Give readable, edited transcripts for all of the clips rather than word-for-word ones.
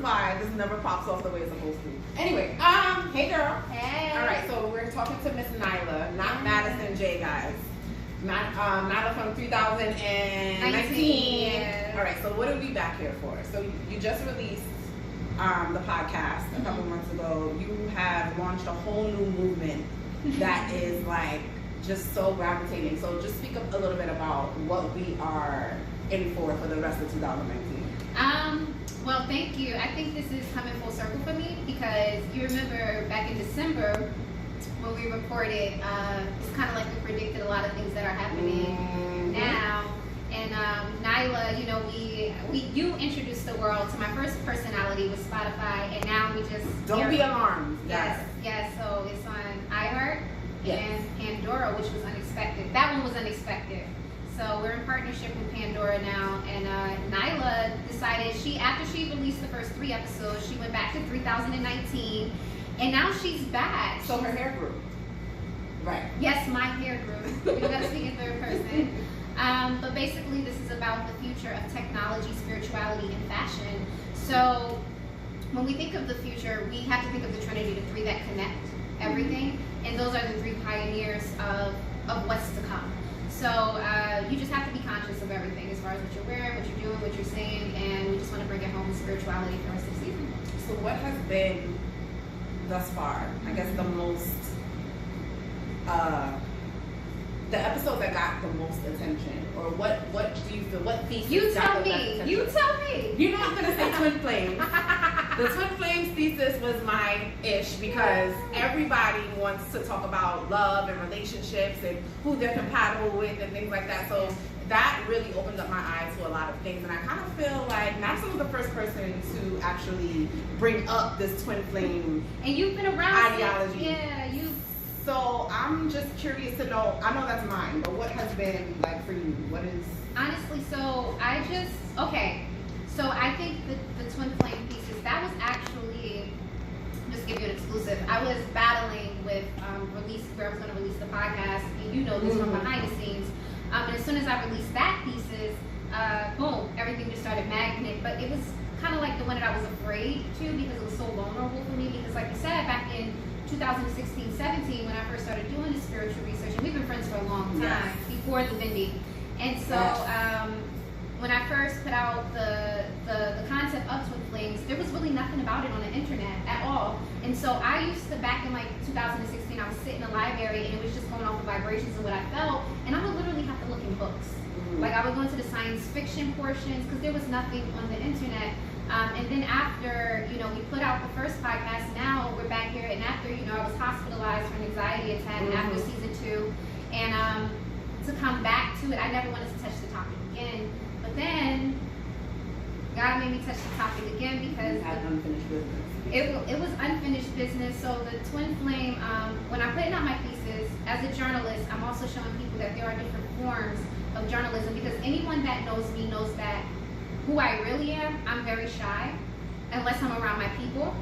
fine. This never pops off the way it's supposed to. Anyway, hey girl. Hey. All right, so we're talking to Miss Nalia, not Madison J, guys. Nalia from 2019. Yeah. All right, so what are we back here for? So you just released the podcast a couple months ago. You have launched a whole new movement that is like just so gravitating. So just speak up a little bit about what we are in for the rest of 2019. Well, thank you. I think this is coming full circle for me because you remember back in December when we recorded, it's kind of like we predicted a lot of things that are happening now. And Nyla, you know, you introduced the world to my first personality with Spotify, and now we just don't be alarmed. Yes. So it's on iHeart and Pandora, which was unexpected. That one was unexpected. So we're in partnership with Pandora now, and Nyla decided after she released the first 3 episodes, she went back to 2019, and now she's back. So her hair grew. Right. Yes, my hair grew. You gotta speak in third person. But basically, this is about the future of technology, spirituality, and fashion. So when we think of the future, we have to think of the Trinity, the 3 that connect everything, and those are the 3 pioneers of what's to come. So you just have to be conscious of everything as far as what you're wearing, what you're doing, what you're saying, and we just want to bring it home with spirituality for the rest of the season. So what has been thus far, I guess, the most, the episode that got the most attention, or what do you feel, what thesis You got tell the best me. attention? You tell me. You know I'm going to say Twin Flames. The Twin Flames thesis was my ish because everybody wants to talk about love and relationships and who they're compatible with and things like that. So that really opened up my eyes to a lot of things. And I kind of feel like Madison was the first person to actually bring up this Twin Flame And you've been around ideology. Yeah, you. So I'm just curious to know, I know that's mine, but what has been like for you? What is... Honestly, so I think the Twin Flame thesis, that was actually, just give you an exclusive, I was battling with where I was going to release the podcast, and you know this from behind the scenes, and as soon as I released that thesis, boom, everything just started magnet, but it was kind of like the one that I was afraid to because it was so vulnerable for me, because like you said, back in 2016-17, when I first started doing the spiritual research, and we've been friends for a long time, before the Bindi, and so when I first put out the concept of Twin Flames, there was really nothing about it on the internet at all. And so I used to, back in like 2016, I would sit in the library and it was just going off the vibrations and what I felt, and I would literally have to look in books. Like I would go into the science fiction portions because there was nothing on the internet. And then after, you know, we put out the first podcast, now we're back here, and after, you know, I was hospitalized for an anxiety attack after season 2, and to come back to it, I never wanted to touch the topic again. But then God made me touch the topic again because unfinished business. It was unfinished business. So the Twin Flame, when I'm putting out my thesis, as a journalist, I'm also showing people that there are different forms of journalism, because anyone that knows me knows that who I really am, I'm very shy unless I'm around my people.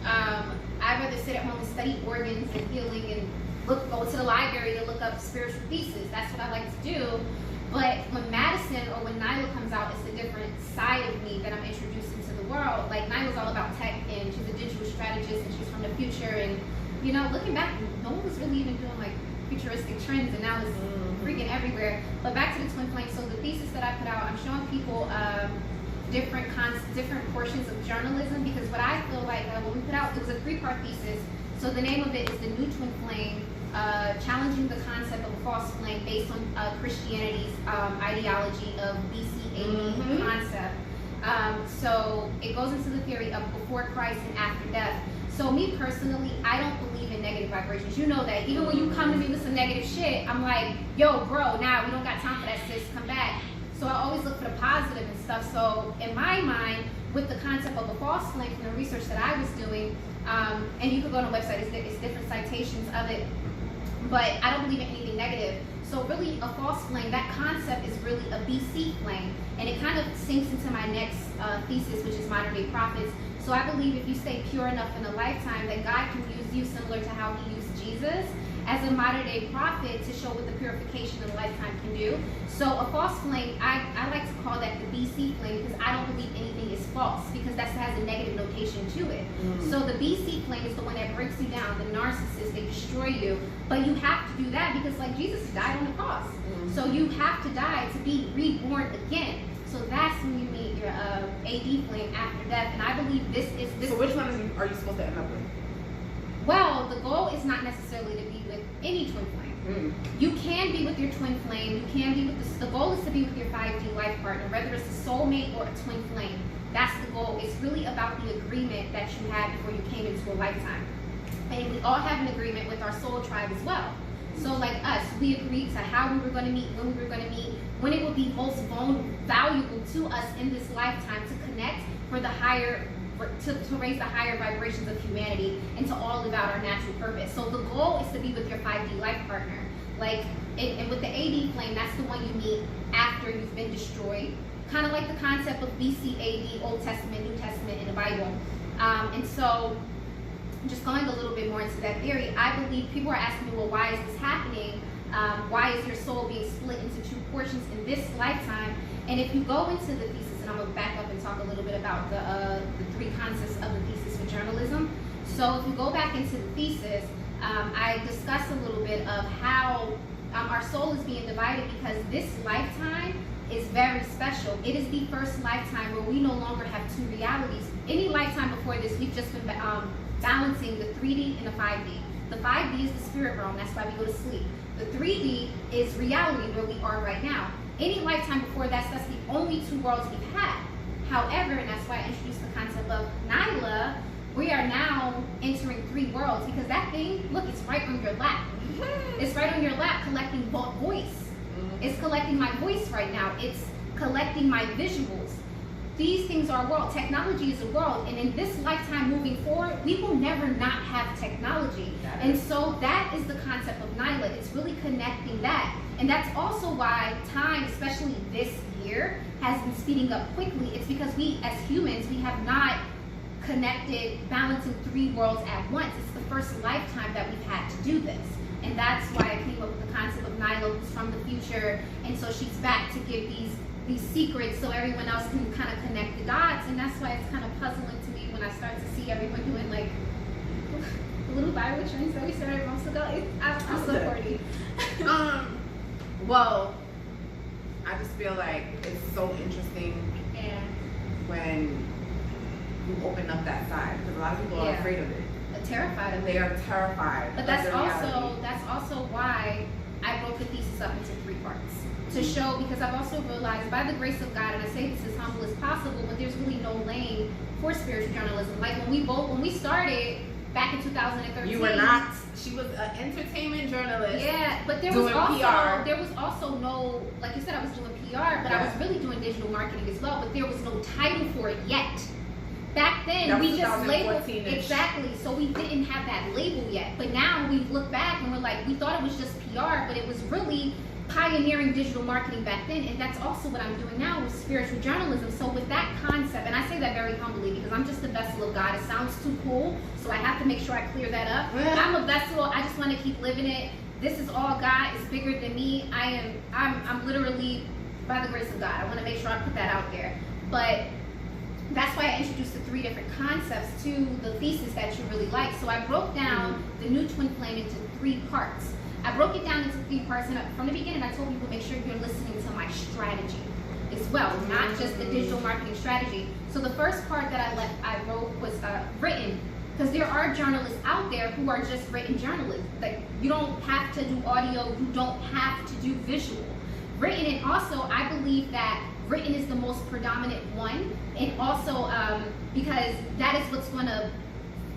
I'd rather sit at home and study organs and healing and go to the library to look up spiritual pieces. That's what I like to do. But when Madison or when Nyla comes out, it's a different side of me that I'm introducing to the world. Like Nyla's all about tech, and she's a digital strategist, and she's from the future. And you know, looking back, no one was really even doing like futuristic trends, and now it's freaking everywhere. But back to the Twin Flame. So the thesis that I put out, I'm showing people different portions of journalism, because what I feel like when we put out, it was a 3-part thesis. So the name of it is The New Twin Flame. Challenging the concept of a false flame based on Christianity's ideology of BC-AD concept. So it goes into the theory of before Christ and after death. So me personally, I don't believe in negative vibrations. You know that. Even when you come to me with some negative shit, I'm like, yo, bro, nah, we don't got time for that, sis. Come back. So I always look for the positive and stuff. So in my mind, with the concept of a false flame from the research that I was doing, and you could go on the website, it's different citations of it, but I don't believe in anything negative. So really, a false flame, that concept is really a BC flame, and it kind of sinks into my next thesis, which is modern day prophets. So I believe if you stay pure enough in a lifetime, that God can use you similar to how he used Jesus, as a modern day prophet to show what the purification of a lifetime can do. So a false flame, I like to call that the BC flame, because I don't believe anything is false, because that has a negative notation to it. So the BC flame is the one that breaks you down, the narcissist, they destroy you. But you have to do that because like Jesus died on the cross. So you have to die to be reborn again. So that's when you meet your AD flame after death. And I believe this is this. So which one are you supposed to end up with? Well, the goal is not necessarily to be with any twin flame. You can be with your twin flame. You can be with the goal is to be with your 5D life partner, whether it's a soulmate or a twin flame. That's the goal. It's really about the agreement that you had before you came into a lifetime. And we all have an agreement with our soul tribe as well. So like us, we agreed to how we were going to meet, when we were going to meet, when it would be most valuable to us in this lifetime to connect for the higher, to raise the higher vibrations of humanity and to all live out our natural purpose. So the goal is to be with your 5D life partner. Like, and with the AD flame, that's the one you meet after you've been destroyed. Kind of like the concept of BC, AD, Old Testament, New Testament in the Bible. And so, just going a little bit more into that theory, I believe people are asking me, well, why is this happening? Why is your soul being split into two portions in this lifetime? And if you go into the thesis, and I'm going to back up and talk a little bit about the three concepts of the thesis for journalism. So if you go back into the thesis, I discuss a little bit of how our soul is being divided because this lifetime is very special. It is the first lifetime where we no longer have two realities. Any lifetime before this, we've just been balancing the 3D and the 5D. The 5D is the spirit realm, that's why we go to sleep. The 3D is reality, where we are right now. Any lifetime before that's the only two worlds we've had. However, and that's why I introduced the concept of Nalia, we are now entering three worlds because that thing, look, it's right on your lap. It's right on your lap collecting voice. It's collecting my voice right now. It's collecting my visuals. These things are a world. Technology is a world. And in this lifetime moving forward, we will never not have technology. And so that is the concept of Nalia. It's really connecting that. And that's also why time, especially this year, has been speeding up quickly. It's because we, as humans, we have not connected, balancing three worlds at once. It's the first lifetime that we've had to do this. And that's why I came up with the concept of Nalia, who's from the future. And so she's back to give these secrets so everyone else can kind of connect the dots. And that's why it's kind of puzzling to me when I start to see everyone doing like little Bible trains that we started months ago. I'm so corny. Well, I just feel like it's so interesting when you open up that side, because a lot of people are afraid of it. Terrified of it. They are terrified. But that's also why I broke the thesis up into three parts. To show, because I've also realized by the grace of God, and I say this as humble as possible, but there's really no lane for spiritual journalism. Like when we started back in 2013. You were not. She was an entertainment journalist. Yeah, but there was also no, like you said, I was doing PR, but I was really doing digital marketing as well. But there was no title for it yet. Back then, we just labeled exactly. So we didn't have that label yet. But now we look back and we're like, we thought it was just PR, but it was really pioneering digital marketing back then. And that's also what I'm doing now with spiritual journalism. So with that concept, and I say that very humbly because I'm just a vessel of God. It sounds too cool, so I have to make sure I clear that up. I'm a vessel. I just want to keep living it. This is all God. It's bigger than me. I'm literally, by the grace of God. I want to make sure I put that out there. But that's why I introduced the three different concepts to the thesis that you really like. So I broke down the new twin flame into three parts. I broke it down into three parts, and from the beginning I told people make sure you're listening to my strategy as well, not just the digital marketing strategy. So the first part that I wrote was written, because there are journalists out there who are just written journalists. Like, you don't have to do audio, you don't have to do visual. Written, and also I believe that written is the most predominant one, and also because that is what's going to,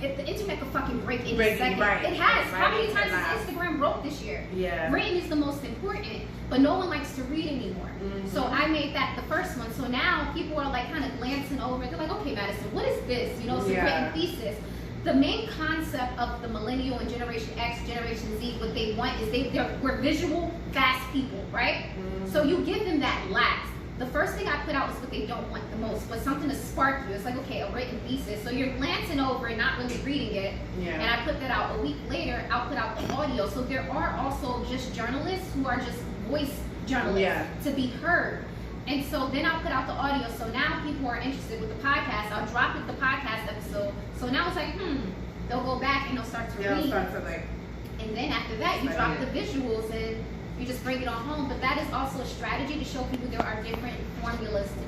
if the internet could fucking break in a second. Right. It has. How many times has Instagram broke this year? Yeah. Written is the most important, but no one likes to read anymore. So I made that the first one. So now people are like kind of glancing over it. They're like, okay, Madison, what is this? You know, it's a written thesis. The main concept of the millennial and Generation X, Generation Z, what they want is we're visual, fast people, right? So you give them that last. the first thing I put out is what they don't want the most, but something to spark you. It's like, okay, a written thesis. So you're glancing over and not really reading it. Yeah. And I put that out. A week later, I'll put out the audio. So there are also just journalists who are just voice journalists to be heard. And so then I'll put out the audio. So now people are interested with the podcast. I'll drop it the podcast episode. So now it's like, they'll go back and they'll start to read. And then after that, you drop the visuals and you just bring it on home. But that is also a strategy to show people there are different formulas to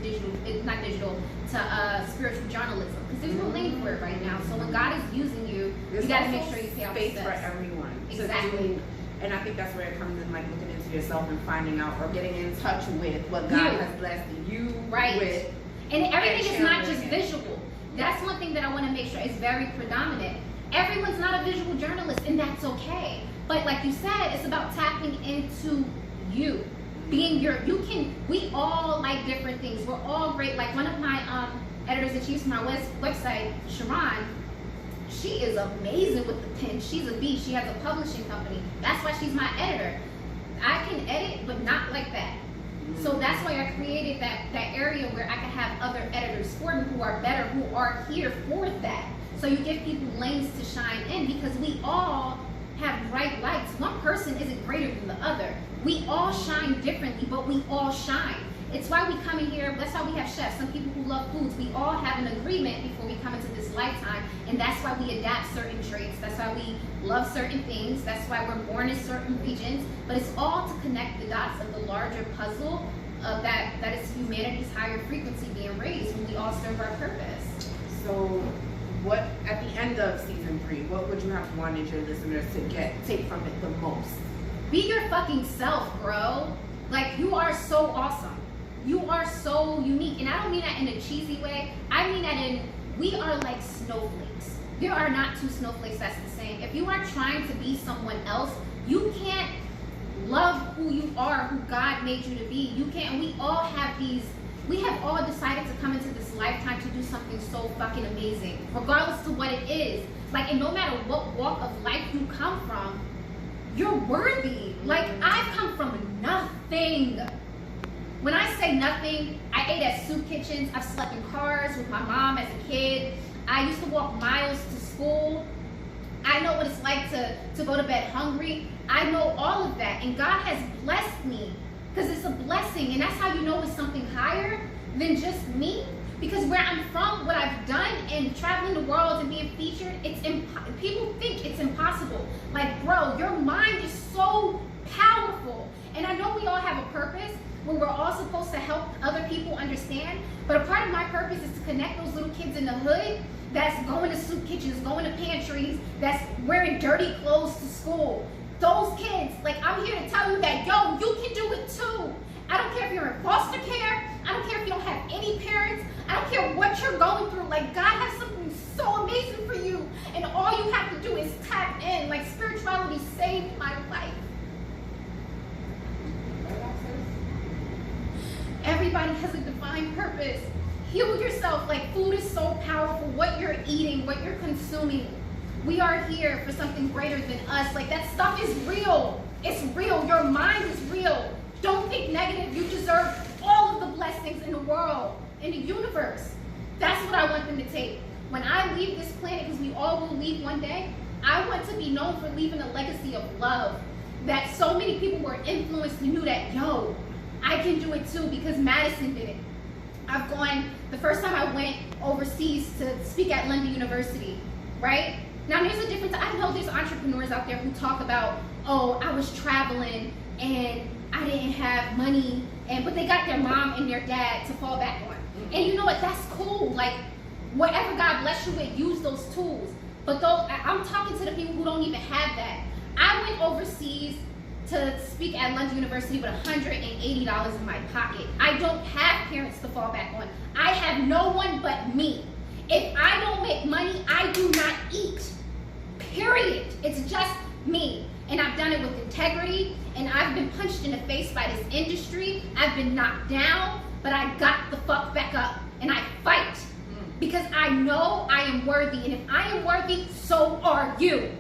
spiritual journalism. Because there's no name for it right now. So when God is using you, you got to make sure you pay off space for everyone. Exactly. And I think that's where it comes in, like looking into yourself and finding out or getting in touch with what God has blessed you with. And everything is not just visual. That's one thing that I want to make sure is very predominant. Everyone's not a visual journalist, and that's okay. But like you said, it's about tapping into you. Being we all like different things. We're all great. Like one of my editors-in-chief for my website, Sharon, she is amazing with the pen. She's a beast. She has a publishing company. That's why she's my editor. I can edit, but not like that. So that's why I created that area where I can have other editors for me who are better, who are here for that. So you give people lanes to shine in, because we all have bright lights. One person isn't greater than the other. We all shine differently, but we all shine. It's why we come in here. That's why we have chefs. Some people who love foods. We all have an agreement before we come into this lifetime, and that's why we adapt certain traits. That's why we love certain things. That's why we're born in certain regions. But it's all to connect the dots of the larger puzzle of that is humanity's higher frequency being raised when we all serve our purpose. So, what at the end of season 3, what would you have wanted your listeners to take from it the most? Be your fucking self, bro. Like, you are so awesome. You are so unique. And I don't mean that in a cheesy way. I mean that in, we are like snowflakes. There are not two snowflakes that's the same. If you are trying to be someone else, you can't love who you are, who God made you to be. You can't. And we all have we have all decided to come into this lifetime to do something so fucking amazing, regardless to what it is. Like, and no matter what walk of life you come from, you're worthy. Like, I've come from nothing. When I say nothing, I ate at soup kitchens. I've slept in cars with my mom as a kid. I used to walk miles to school. I know what it's like to go to bed hungry. I know all of that. And God has blessed me, because it's a blessing. And that's how you know it's something higher than just me. Because where I'm from, what I've done, and traveling the world and being featured, people think it's impossible. Like, bro, your mind is so powerful. And I know we all have a purpose, where we're all supposed to help other people understand. But a part of my purpose is to connect those little kids in the hood that's going to soup kitchens, going to pantries, that's wearing dirty clothes to school. Those kids, like, I'm here to tell you that, yo, you can do it too. I don't care if you're in foster care. I don't care if you don't have any parents. I don't care what you're going through. Like, God has something so amazing for you. And all you have to do is tap in. Like, spirituality saved my life. Everybody has a divine purpose. Heal yourself. Like, food is so powerful. What you're eating, what you're consuming. We are here for something greater than us. Like, that stuff is real. It's real. Your mind is real. Don't think negative. You deserve all of the blessings in the world, in the universe. That's what I want them to take. When I leave this planet, because we all will leave one day, I want to be known for leaving a legacy of love. That so many people were influenced and knew that, yo, I can do it too, because Madison did it. I've gone, the first time I went overseas to speak at London University, right? Now there's a difference. I know there's entrepreneurs out there who talk about, oh, I was traveling and I didn't have money, but they got their mom and their dad to fall back on. And you know what, that's cool. Like, whatever God bless you with, use those tools. But I'm talking to the people who don't even have that. I went overseas to speak at London University with $180 in my pocket. I don't have parents to fall back on. I have no one but me. If I don't make money, I do not eat. Period. It's just me. And I've done it with integrity, and I've been punched in the face by this industry. I've been knocked down, but I got the fuck back up, and I fight. Because I know I am worthy, and if I am worthy, so are you.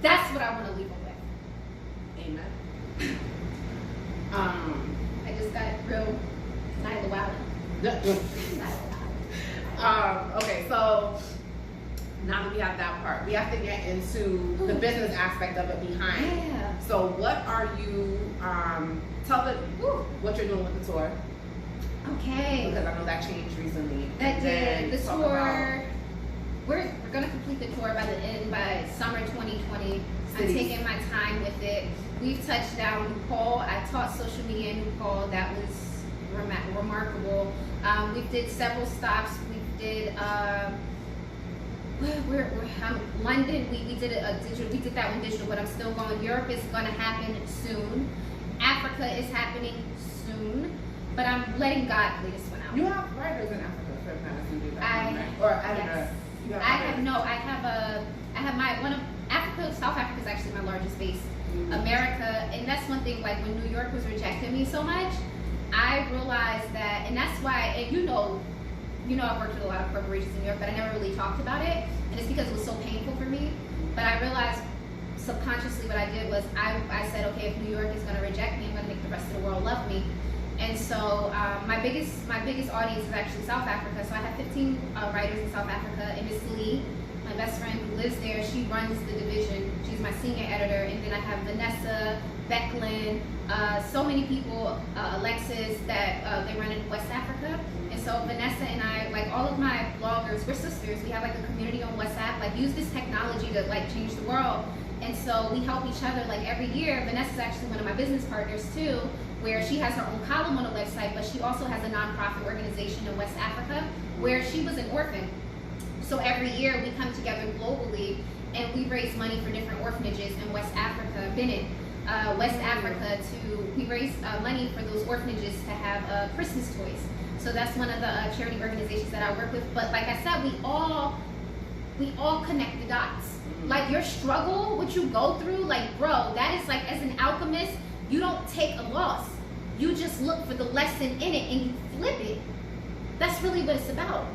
That's what I want to leave them with. Amen. I just got real Nalia. Okay, so now that we have that part, we have to get into the business aspect of it behind. Yeah. So what are you, tell them what you're doing with the tour. Okay. Because I know that changed recently. That did. The talk tour, we're gonna complete the tour by summer 2020. I'm taking my time with it. We've touched down New Paul. I taught social media in New Paul. That was remarkable. We did several stops. We did London. We did a digital. We did that one digital, but I'm still going. Europe is gonna happen soon. Africa is happening soon, but I'm letting God lead this one out. You have writers in Africa for Africa. I have my one of Africa. South Africa is actually my largest base. America, and that's one thing. Like when New York was rejecting me so much, I realized that, and that's why. And you know, I've worked with a lot of corporations in New York, but I never really talked about it, and it's because it was so painful for me. But I realized subconsciously what I did was I said, okay, if New York is going to reject me, I'm going to make the rest of the world love me. And so my biggest audience is actually South Africa. So I have 15 writers in South Africa, and Miss Lee, my best friend who lives there, she runs the division. She's my senior editor. And then I have Vanessa, Becklin, so many people, Alexis, that they run in West Africa. And so Vanessa and I, like all of my bloggers, we're sisters. We have like a community on WhatsApp, like use this technology to like change the world. And so we help each other like every year. Vanessa's actually one of my business partners too, where she has her own column on the website, but she also has a nonprofit organization in West Africa where she was an orphan. So every year we come together globally and we raise money for different orphanages in West Africa, Benin, West Africa, we raise money for those orphanages to have Christmas toys. So that's one of the charity organizations that I work with. But like I said, we all connect the dots. Like your struggle, what you go through, like bro, that is like, as an alchemist, you don't take a loss. You just look for the lesson in it and you flip it. That's really what it's about.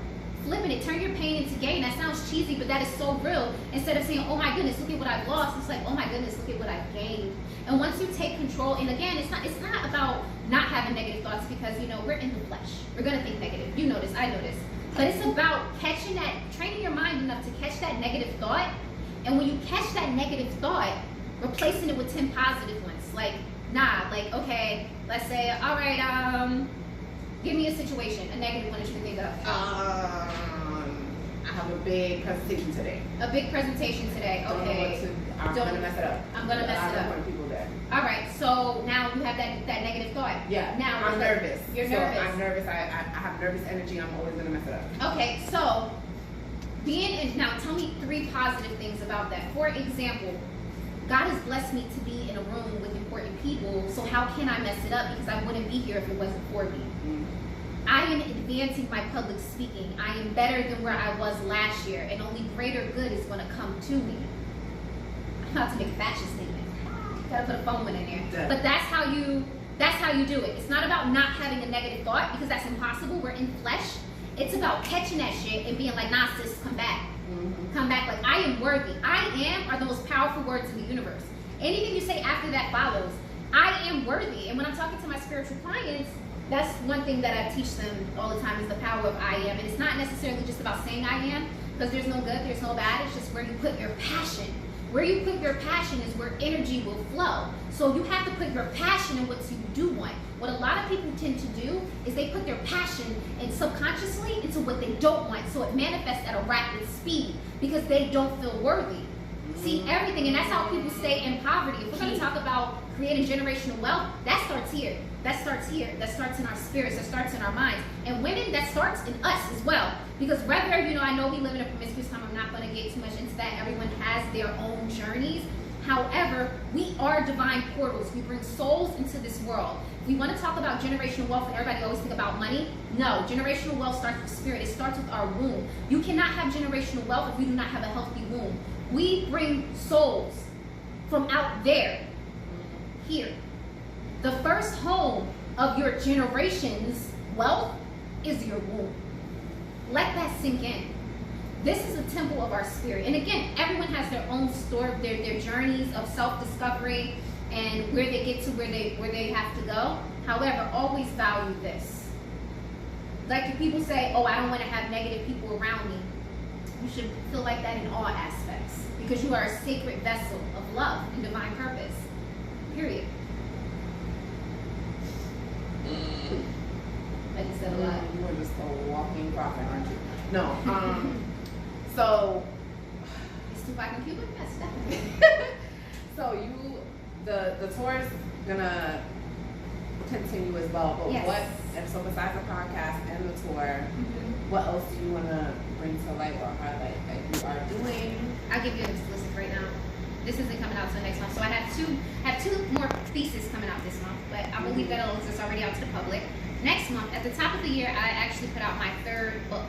Flipping it, turn your pain into gain. That sounds cheesy, but that is so real. Instead of saying, oh my goodness, look at what I've lost, it's like, oh my goodness, look at what I've gained. And once you take control, and again, it's not about not having negative thoughts, because we're in the flesh. We're gonna think negative. You know this, I know this. But it's about catching that, training your mind enough to catch that negative thought. And when you catch that negative thought, replacing it with 10 positive ones. Like, okay, let's say, all right, give me a situation, a negative one that you can think of. I have a big presentation today. A big presentation today, okay. I'm gonna mess it up. I'm gonna mess it up. I don't want people there. All right, so now you have that negative thought. Yeah, now I'm nervous. You're nervous. I'm nervous, I have nervous energy, I'm always gonna mess it up. Okay, so now tell me 3 positive things about that. For example, God has blessed me to be in a room with important people, so how can I mess it up? Because I wouldn't be here if it wasn't for me. I am advancing my public speaking. I am better than where I was last year, and only greater good is going to come to me. I'm about to make a fashion statement. Gotta put a phone one in there. Yeah. But that's how you do it. It's not about not having a negative thought, because that's impossible. We're in flesh. It's about catching that shit and being like, nah, sis, come back. Come back, like, I am worthy. I am are the most powerful words in the universe. Anything you say after that follows. I am worthy. And when I'm talking to my spiritual clients, that's one thing that I teach them all the time, is the power of I am. And it's not necessarily just about saying I am, because there's no good, there's no bad. It's just where you put your passion. Where you put your passion is where energy will flow. So you have to put your passion in what you do want. What a lot of people tend to do is they put their passion and subconsciously into what they don't want. So it manifests at a rapid speed because they don't feel worthy. See, everything, and that's how people stay in poverty. If we're going to talk about creating generational wealth, that starts here. That starts here. That starts in our spirits. That starts in our minds. And women, that starts in us as well. Because whether, I know we live in a promiscuous time. I'm not going to get too much into that. Everyone has their own journeys. However, we are divine portals. We bring souls into this world. We want to talk about generational wealth, and everybody always think about money. No, generational wealth starts with spirit. It starts with our womb. You cannot have generational wealth if you do not have a healthy womb. We bring souls from out there, here. The first home of your generation's wealth is your womb. Let that sink in. This is a temple of our spirit. And again, everyone has their own story, their journeys of self-discovery and where they get to where they have to go. However, always value this. like if people say, oh, I don't want to have negative people around me, you should feel like that in all aspects, because you are a sacred vessel of love and divine purpose. Period. I just said a lot. You are just a walking prophet, aren't you? No. So Is Tupac in Cuba? Yes, definitely. so the tour is gonna continue as well, but Yes. and so besides the podcast and the tour, what else do you wanna bring to light or highlight that you are doing? I'll give you an exclusive right now. This isn't coming out until next month, so I have two more pieces coming out this month, but I believe that it's already out to the public. Next month, at the top of the year, I actually put out my 3rd book,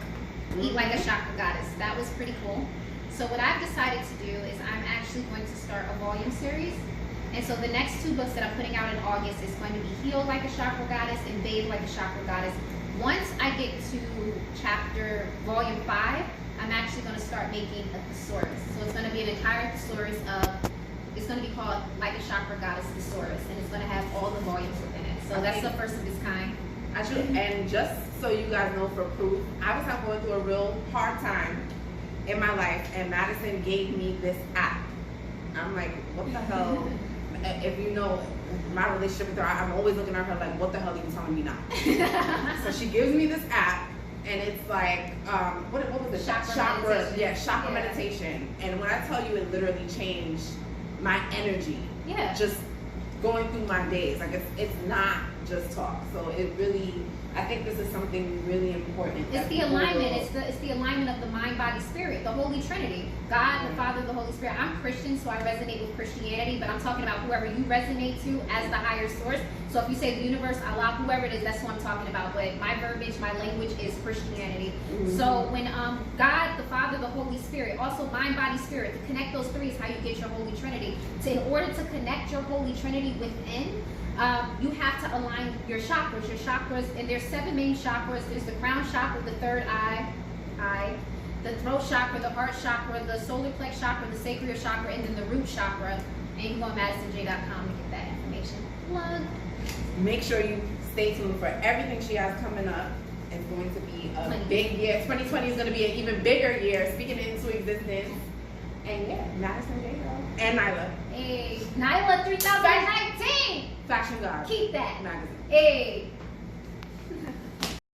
Eat Like a Chakra Goddess. That was pretty cool. So what I've decided to do is I'm actually going to start a volume series. And so the next 2 books that I'm putting out in August is going to be Heal Like a Chakra Goddess and Bathe Like a Chakra Goddess. Once I get to volume 5, I'm actually going to start making a thesaurus. So it's going to be an entire thesaurus it's going to be called Like a Chakra Goddess Thesaurus, and it's going to have all the volumes within it. So that's the first of its kind. And just so you guys know, for proof, I was going through a real hard time in my life, and Madison gave me this app. I'm like, what the hell? If you know my relationship with her, I'm always looking at her like, what the hell are you telling me now? So she gives me this app, and it's like, what was it? Chakra meditation. And when I tell you, it literally changed my energy. Yeah. Just going through my days. Like it's not just talk. So it really, I think this is something really important. It's the alignment. It's the alignment of the mind, body, spirit, the Holy Trinity, God, the Father, the Holy Spirit. I'm Christian, so I resonate with Christianity, but I'm talking about whoever you resonate to as the higher source. So if you say the universe, Allah, whoever it is, that's what I'm talking about. But my verbiage, my language is Christianity. So when God, the Father, the Holy Spirit, also mind, body, spirit, to connect those 3 is how you get your Holy Trinity. So in order to connect your Holy Trinity within, you have to align your chakras, and there's 7 main chakras. There's the crown chakra, the 3rd eye, the throat chakra, the heart chakra, the solar plex chakra, the sacral chakra, and then the root chakra. And you can go on MadisonJ.com to get that information. Plug. Make sure you stay tuned for everything she has coming up. It's going to be a big year. 2020 is going to be an even bigger year, speaking it into existence. And yeah, Madison J. And Nyla. Hey, Nyla 3019. Fashion God. Keep that. Magazine. Hey.